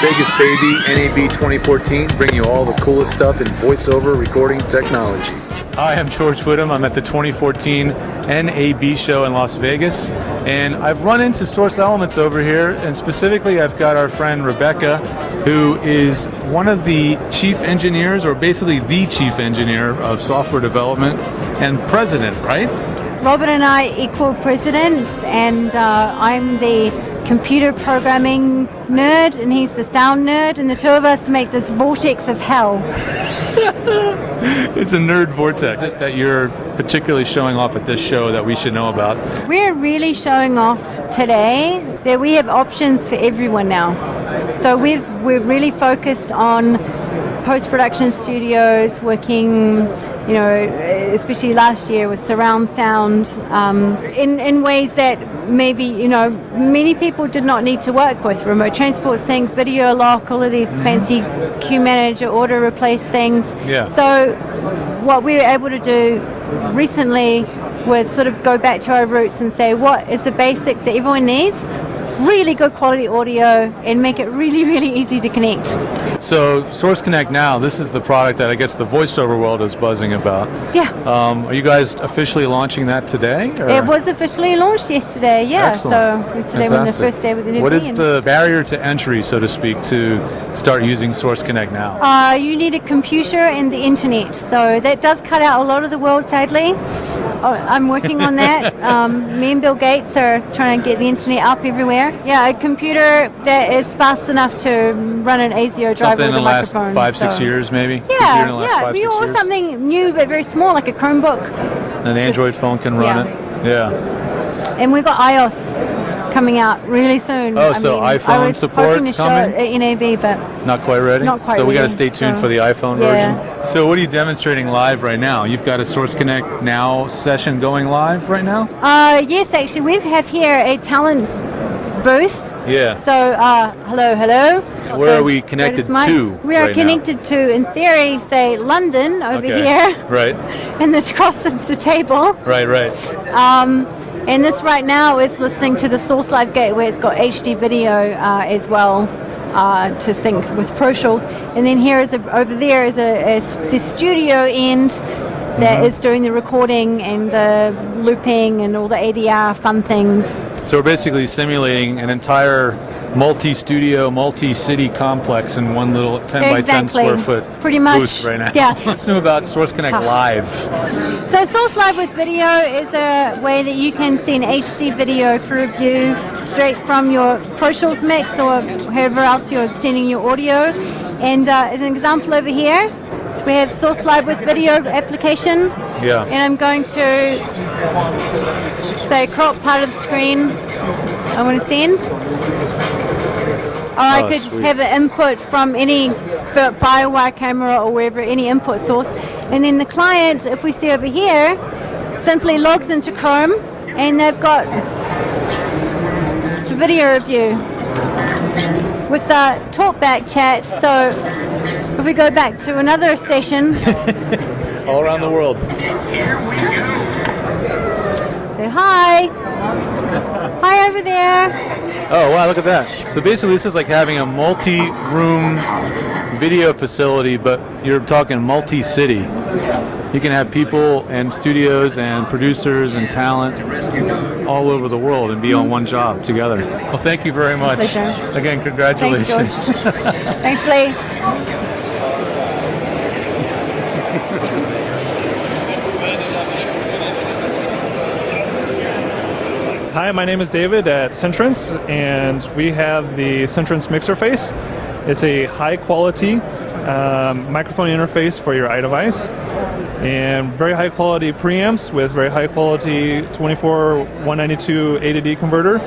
Vegas baby, NAB 2014, bring you all the coolest stuff in voiceover recording technology. Hi, I'm George Whittam. I'm at the 2014 NAB show in Las Vegas, and I've run into Source Elements over here, and specifically I've got our friend Rebecca, who is one of the chief engineers, or basically the chief engineer of software development and president, right? Robert and I equal presidents, and I'm the computer programming nerd and he's the sound nerd, and the two of us make this vortex of hell. It's a nerd vortex that you're particularly showing off at this show that we should know about. We're really showing off today that we have options for everyone now. So we're really focused on post-production studios working, you know, especially last year with surround sound, in ways that maybe, you know, many people did not need to work with. Remote transport sync, video lock, all of these fancy queue manager, auto replace things. Yeah. So what we were able to do recently was sort of go back to our roots and say, what is the basic that everyone needs? Really good quality audio, and make it really, really easy to connect. So Source Connect Now, this is the product that I guess the voiceover world is buzzing about. Yeah. Are you guys officially launching that today? Or? It was officially launched yesterday, yeah. Excellent. So yesterday was the first day with the new What is the barrier to entry, so to speak, to start using Source Connect Now? You need a computer and the internet. So that does cut out a lot of the world, sadly. I'm working on that. Me and Bill Gates are trying to get the internet up everywhere. Yeah, a computer that is fast enough to run an ASIO driver with a microphone. Something in the last 5-6 years, maybe? Yeah, or something new but very small, like a Chromebook. An Android phone can run it? Yeah. And we've got iOS coming out really soon. iPhone support's coming? At NAB, but not quite ready? Not quite so we got to ready, stay tuned for the iPhone version. So what are you demonstrating live right now? You've got a Source Connect Now session going live right now? Yes, actually, we have here a talent booth. Yeah. So, hello. Where are we connected to? We are connected to, in theory, say London over here. Right. And this crosses the table. Right. And this right now is listening to the Source Live Gateway. It's got HD video as well to sync with ProTools. And then here is over there is the studio end that is doing the recording and the looping and all the ADR fun things. So we're basically simulating an entire multi-studio, multi-city complex in one little 10 by 10 square foot pretty much booth right now. Yeah. Let's know about Source Connect Live. So Source Live with video is a way that you can see an HD video for review straight from your ProTools mix or wherever else you're sending your audio. And as an example over here, so we have Source Live with video application. Yeah. And I'm going to say crop part of the screen I want to send. Or I could have an input from any FireWire camera or wherever, any input source. And then the client, if we see over here, simply logs into Chrome and they've got the video review with the talkback chat. So if we go back to another session. All around the world. Say hi. Hi over there. Oh, wow, look at that. So basically this is like having a multi-room video facility, but you're talking multi-city. You can have people and studios and producers and talent all over the world and be on one job together. Well, thank you very much. Pleasure. Again, congratulations. Thanks, George. Thanks, Lee. Hi, my name is David at Centrance, and we have the Centrance Mixer Face. It's a high-quality microphone interface for your iDevice, and very high-quality preamps with very high-quality 24-192 A to D converter.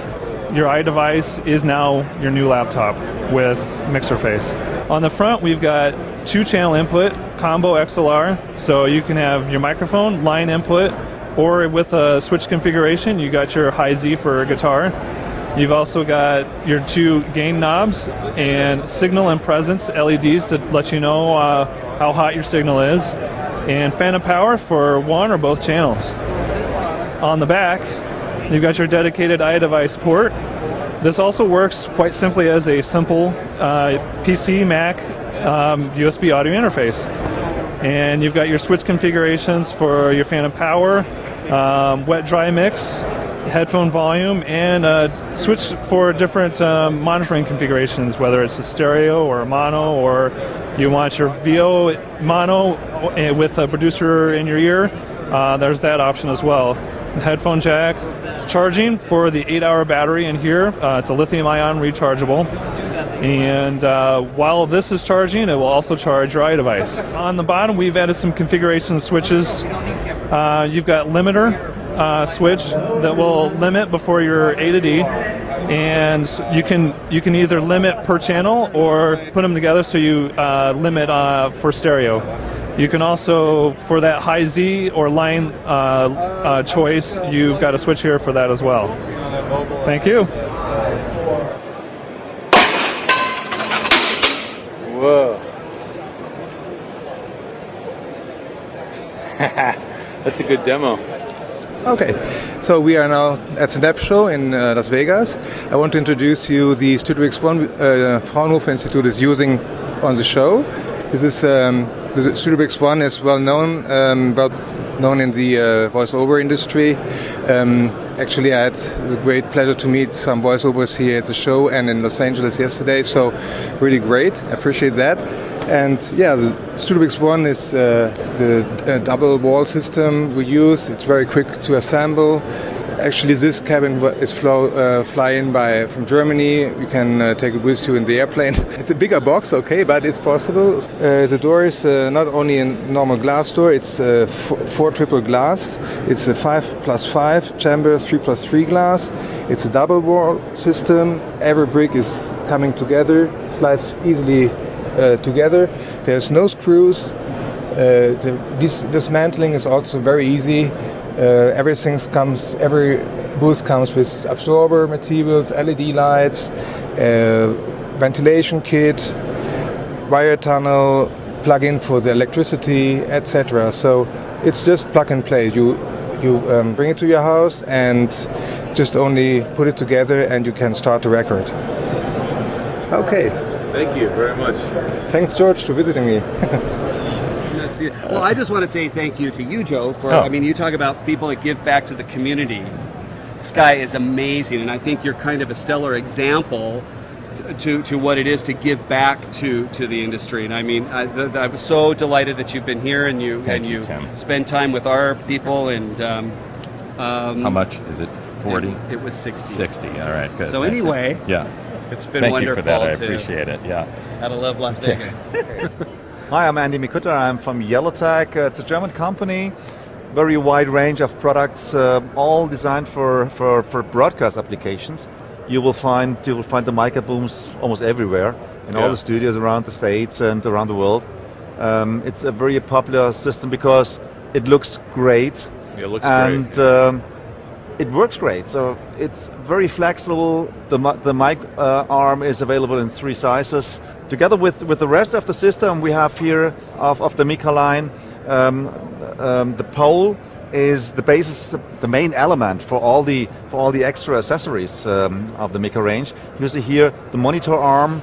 Your iDevice is now your new laptop with Mixer Face. On the front, we've got 2-channel input, combo XLR, so you can have your microphone, line input, or with a switch configuration, you got your high Z for guitar. You've also got your 2 gain knobs and signal and presence LEDs to let you know how hot your signal is, and phantom power for one or both channels. On the back, you've got your dedicated iDevice port, This also works quite simply as a simple PC, Mac, USB audio interface. And you've got your switch configurations for your phantom power, wet-dry mix, headphone volume, and a switch for different monitoring configurations, whether it's a stereo or a mono, or you want your VO mono with a producer in your ear. There's that option as well. Headphone jack, charging for the 8-hour battery in here. It's a lithium-ion rechargeable. And while this is charging, it will also charge your iDevice. On the bottom, we've added some configuration switches. You've got limiter switch that will limit before your A to D, and you can either limit per channel or put them together so you limit for stereo. You can also, for that high Z or line choice, you've got a switch here for that as well. Thank you. Whoa. That's a good demo. Okay, so we are now at the NAB show in Las Vegas. I want to introduce you the Studio X1 Fraunhofer Institute is using on the show. This is the Studio X1 is well known in the voiceover industry. Actually, I had the great pleasure to meet some voiceovers here at the show and in Los Angeles yesterday, so really great. I appreciate that. And yeah, the Studio X1 is the double wall system we use. It's very quick to assemble. Actually, this cabin is fly-in from Germany. You can take it with you in the airplane. It's a bigger box, okay, but it's possible. The door is not only a normal glass door, it's 4 triple glass. It's a 5+5 chamber, 3+3 glass. It's a double wall system. Every brick is coming together, slides easily together. There's no screws. Dismantling is also very easy. Every booth comes with absorber materials, LED lights, ventilation kit, wire tunnel, plug-in for the electricity, etc. So it's just plug and play. You bring it to your house and just only put it together and you can start the record. Okay. Thank you very much. Thanks, George, for visiting me. Well, I just want to say thank you to you, Joe, for, I mean, you talk about people that give back to the community. This guy is amazing, and I think you're kind of a stellar example to what it is to give back to the industry. And I mean, I was so delighted that you've been here and you spend time with our people. And how much is it? 40? It was 60. 60, all right, good. So anyway, yeah. It's been Thank wonderful. Thank you for that, I appreciate it, yeah. Gotta love Las Vegas. Hi, I'm Andy Mikuta. I'm from Yellowtech. It's a German company, very wide range of products, all designed for broadcast applications. You will find the mica booms almost everywhere in all the studios around the States and around the world. It's a very popular system because it looks great. It looks great. It works great, so it's very flexible. The mic arm is available in 3 sizes. Together with the rest of the system we have here of the Mica line, the pole is the basis, the main element for all the extra accessories of the Mica range. You see here the monitor arm,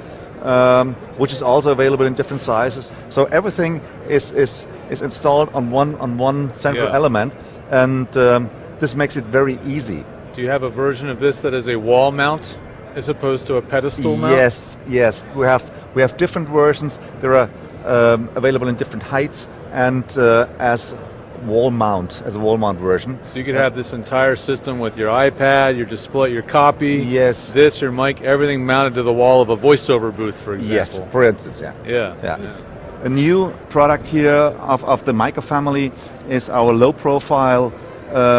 which is also available in different sizes. So everything is installed on one central element, and this makes it very easy. Do you have a version of this that is a wall mount as opposed to a pedestal mount? Yes. We have different versions. There are available in different heights and as a wall mount version. So you could have this entire system with your iPad, your display, your copy, your mic, everything mounted to the wall of a voiceover booth, for example. Yes, for instance, yeah. A new product here of the Mica family is our low-profile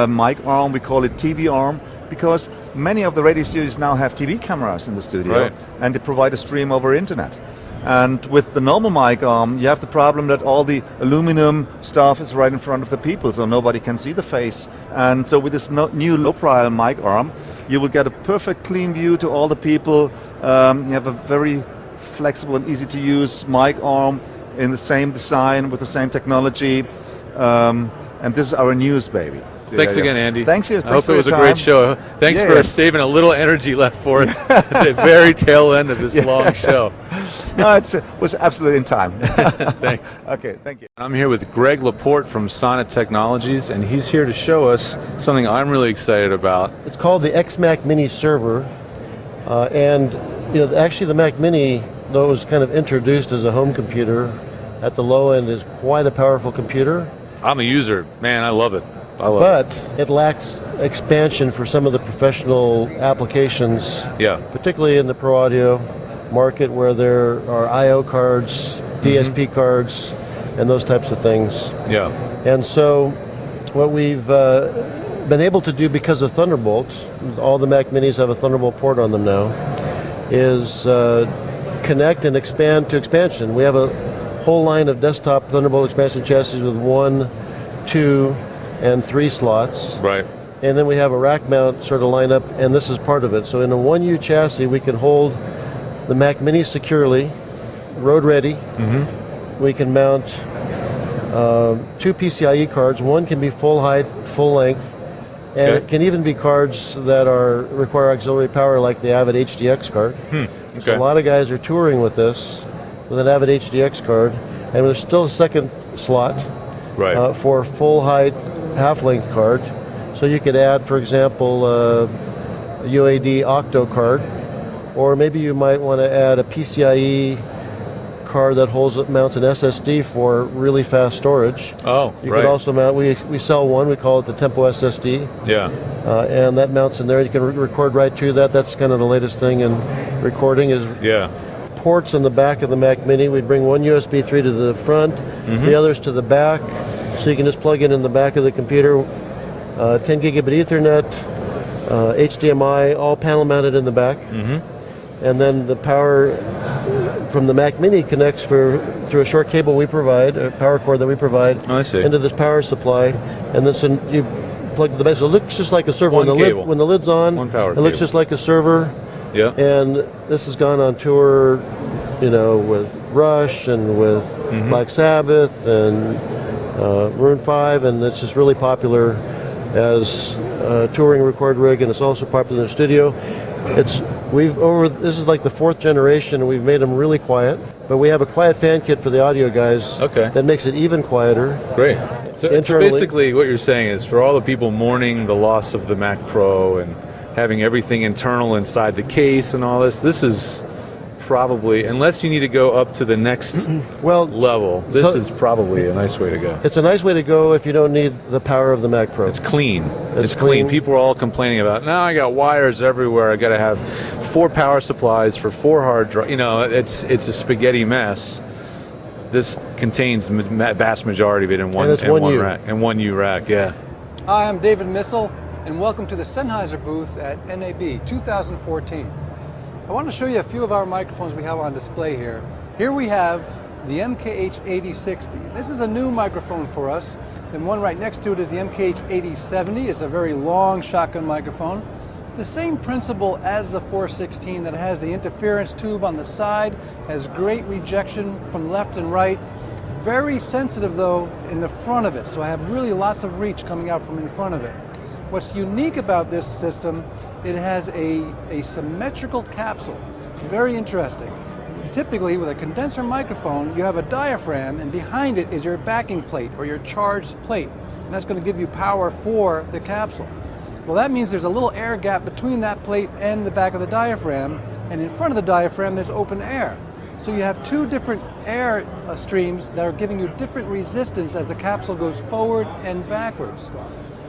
mic arm. We call it TV arm because many of the radio studios now have TV cameras in the studio, and they provide a stream over internet. And with the normal mic arm, you have the problem that all the aluminum stuff is right in front of the people, so nobody can see the face. And so with this new low-profile mic arm, you will get a perfect clean view to all the people. You have a very flexible and easy-to-use mic arm in the same design with the same technology. And this is our newest baby. Thanks again, Andy. Thanks you. I hope it was a time. great show. Thanks for saving a little energy left for us at the very tail end of this long show. No, it was absolutely in time. Thanks. Okay, thank you. I'm here with Greg Laporte from Sonnet Technologies, and he's here to show us something I'm really excited about. It's called the XMac Mini Server, and actually the Mac Mini, though it was kind of introduced as a home computer, at the low end is quite a powerful computer. I'm a user. Man, I love it. But it lacks expansion for some of the professional applications, particularly in the pro audio market where there are I/O cards, DSP cards, and those types of things. Yeah. And so what we've been able to do because of Thunderbolt, all the Mac Minis have a Thunderbolt port on them now, is connect and expand to expansion. We have a whole line of desktop Thunderbolt expansion chassis with 1, 2, and 3 slots. Right. And then we have a rack mount sort of lineup, and this is part of it. So in a 1U chassis, we can hold the Mac Mini securely, road ready. We can mount 2 PCIe cards. One can be full height, full length, and it can even be cards that require auxiliary power, like the Avid HDX card. So a lot of guys are touring with this, with an Avid HDX card, and there's still a second slot for full height, half length card. So you could add, for example, a UAD Octo card, or maybe you might want to add a PCIe card that mounts an SSD for really fast storage. You could also mount, we sell one, we call it the Tempo SSD. And that mounts in there. You can record right to that. That's kind of the latest thing in recording is ports on the back of the Mac Mini. We'd bring one USB 3 to the front, the others to the back, so you can just plug it in the back of the computer. 10 gigabit Ethernet, HDMI, all panel mounted in the back. And then the power from the Mac Mini connects through a short cable we provide, a power cord that we provide, into this power supply. And then so you plug the back. So it looks just like a server. When the lid's on, it looks just like a server. And this has gone on tour, with Rush and with Black Sabbath and Maroon 5, and it's just really popular as a touring record rig, and it's also popular in the studio. This is like the 4th generation, and we've made them really quiet, but we have a quiet fan kit for the audio guys that makes it even quieter. Great. So basically what you're saying is, for all the people mourning the loss of the Mac Pro and having everything internal inside the case and all this is probably, unless you need to go up to the next level, this is probably a nice way to go. It's a nice way to go if you don't need the power of the Mac Pro. It's clean. It's clean. People are all complaining about, now I got wires everywhere. I got to have 4 power supplies for 4 hard drives. It's a spaghetti mess. This contains the vast majority of it in one rack. In 1U rack, Hi, I'm David Missel, and welcome to the Sennheiser booth at NAB 2014. I want to show you a few of our microphones we have on display here. Here we have the MKH8060. This is a new microphone for us. The one right next to it is the MKH8070. It's a very long shotgun microphone. It's the same principle as the 416, that it has the interference tube on the side, has great rejection from left and right. Very sensitive though in the front of it, so I have really lots of reach coming out from in front of it. What's unique about this system, it has a symmetrical capsule. Very interesting. Typically with a condenser microphone, you have a diaphragm, and behind it is your backing plate or your charged plate, and that's going to give you power for the capsule. Well, that means there's a little air gap between that plate and the back of the diaphragm, and in front of the diaphragm there's open air. So you have 2 different air streams that are giving you different resistance as the capsule goes forward and backwards.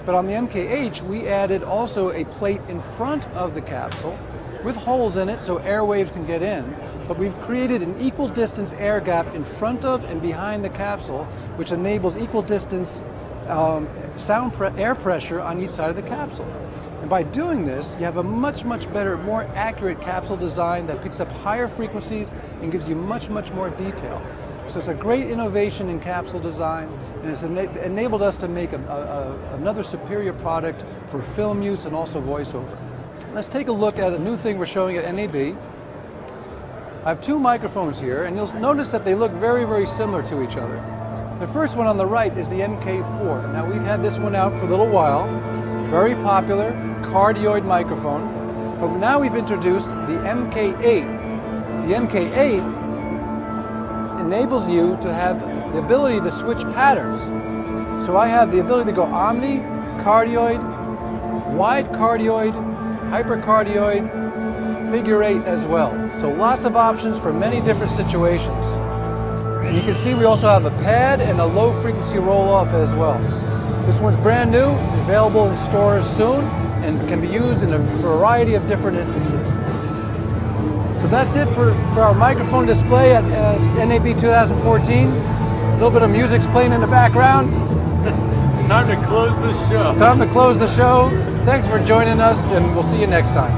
But on the MKH, we added also a plate in front of the capsule with holes in it so air waves can get in. But we've created an equal distance air gap in front of and behind the capsule, which enables equal distance air pressure on each side of the capsule. And by doing this, you have a much better, more accurate capsule design that picks up higher frequencies and gives you much more detail. So it's a great innovation in capsule design, and it's enabled us to make another superior product for film use and also voiceover. Let's take a look at a new thing we're showing at NAB. I have 2 microphones here, and you'll notice that they look very similar to each other. The first one on the right is the MK4. Now we've had this one out for a little while. Very popular, cardioid microphone. But now we've introduced the MK8. The MK8 enables you to have the ability to switch patterns. So I have the ability to go omni, cardioid, wide cardioid, hypercardioid, figure 8 as well. So lots of options for many different situations. And you can see we also have a pad and a low frequency roll-off as well. This one's brand new, available in stores soon, and can be used in a variety of different instances. So that's it for our microphone display at NAB 2014. A little bit of music's playing in the background. Time to close the show. Time to close the show. Thanks for joining us, and we'll see you next time.